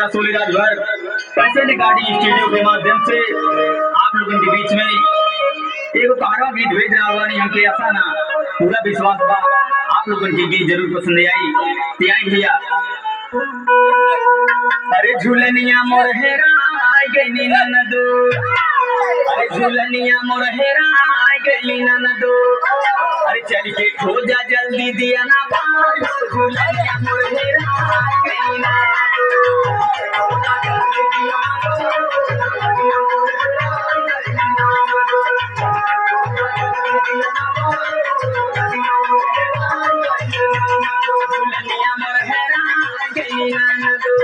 Camera सोली राजभर पैसे गाड़ी studio के माध्यम से आप लोगों के बीच में एक कारवा गीत भेज रहा हुआ हमके ऐसा ना पूरा विश्वास बा आप लोगों की गीत जरूर पसंद आई त्याई भैया। अरे झूलनिया मोर हेरा गई ननदो, अरे झूलनिया मोर हेरा गई ननदो, अरे चल के खोजा जल्दी दिया ना बाल, झूलनिया मोर हेरा गई ननदो, खोजा जल्दी दिया ना बाल, झूलनिया मोर हेरा गई ननदो, झूलनिया मोर हेरा गई ननदो,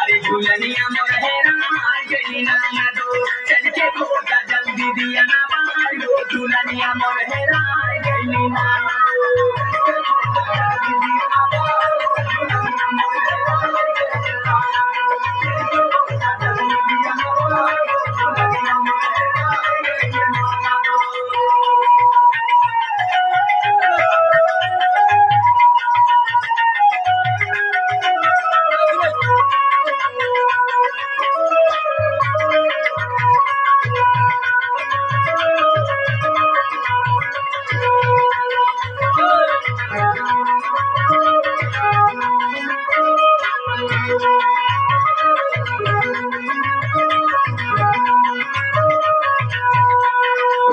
अरे झूलनिया मोर हेरा गई ननदो, चल के खोजा जल्दी दिया ना बाल, झूलनिया मोर हेरा गई ननदो, चल के खोजा जल्दी दिया ना बाल, झूलनिया मोर हेरा गई ननदो, चल के खोजा जल्दी दिया ना बाल, झूलनिया मोर हेरा गई ननदो।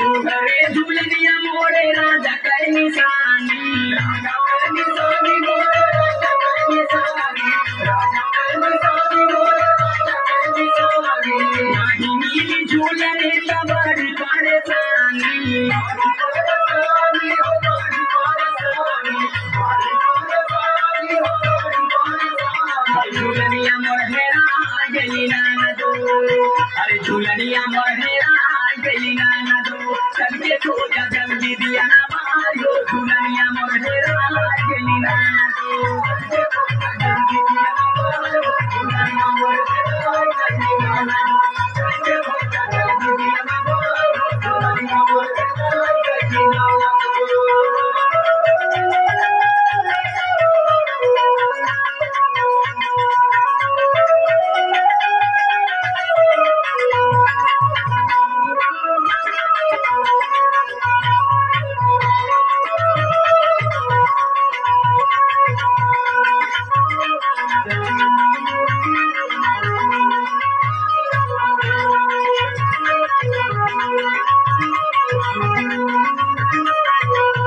झूलनिया मोरे राजा कई निशानी, राजा कई निशानी मोरे राजा कई निशानी, राजा कई निशानी मोरे राजा कई निशानी, नहीं मिली झूलने तबड़ी परेशानी, बड़ी परेशानी हो बड़ी परेशानी, बड़ी परेशानी हो बड़ी परेशानी, झूलनिया मोर हेरा गई ननदो, अरे झूलनिया मोर हेरा गई ननदो, चल के खोजा जल्दी दिया ना मारो, झूलनिया मोर हेरा गई ननदो, चल के खोजा जल्दी दिया ना मारो, झूलनिया मोर हेरा गई ननदो, चल के खोजा जल्दी दिया ना मारो, झूलनिया मोर हेरा गई ननदो।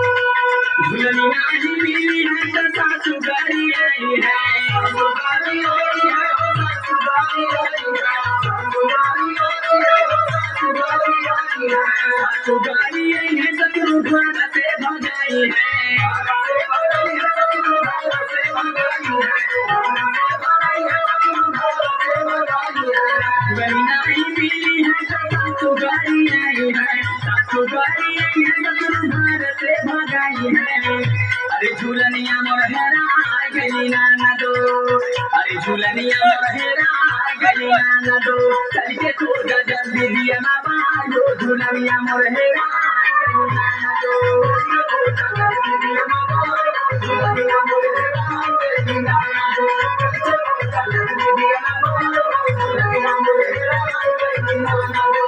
झूलनिया ही मिली है तो सासू गाड़ी आई है, सासू गाड़ी आई है, सासू गाड़ी आई है, सासू गाड़ी आई है, सासू गाड़ी आई है, सासू गाड़ी आई है, ससुर घर से भगाई है, से भगाई है, ससुर घर से भगाई है, से भगाई है, ससुर घर से भगाई है, झूलनिया ही मिली है तो सासू गाड़ी आई है, सासू गाड़ी आई है, ससुर घर से भगाई है, अरे झूलनिया मोर हेरा गई ननदो, अरे झूलनिया मोर हेरा गई ननदो, चल के खोजा जल्दी दिया ना बालो, झूलनिया मोर हेरा गई ननदो, चल के खोजा जल्दी दिया ना बालो, झूलनिया मोर हेरा गई ननदो, चल के खोजा जल्दी दिया ना बालो, झूलनिया मोर हेरा गई ननदो।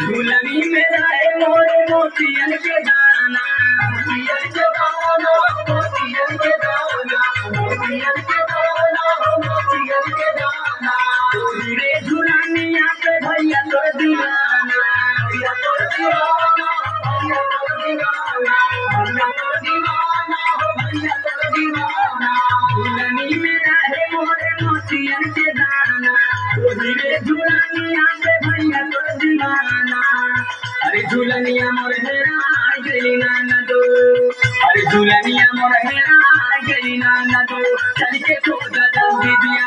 झूलनी में रहे मोरे मोतियन के दाना, मोतियन के दाना, मोतियन के दाना, मोतियन के दाना, मोतियन के दाना, रे झूलनिया पे भैया तो दीवाना, भैया तो दीवाना, भैया तो दीवाना, भैया तो दीवाना, भैया तो दीवाना, झूलनी में रहे मोरे मोतियन के दाना, रे झूलनिया पे भैया तो दीवाना, अरे झूलनिया मोर हेरा गई ननदो, अरे झूलनिया मोर हेरा गई ननदो, चल के खोजा जल्दी दिया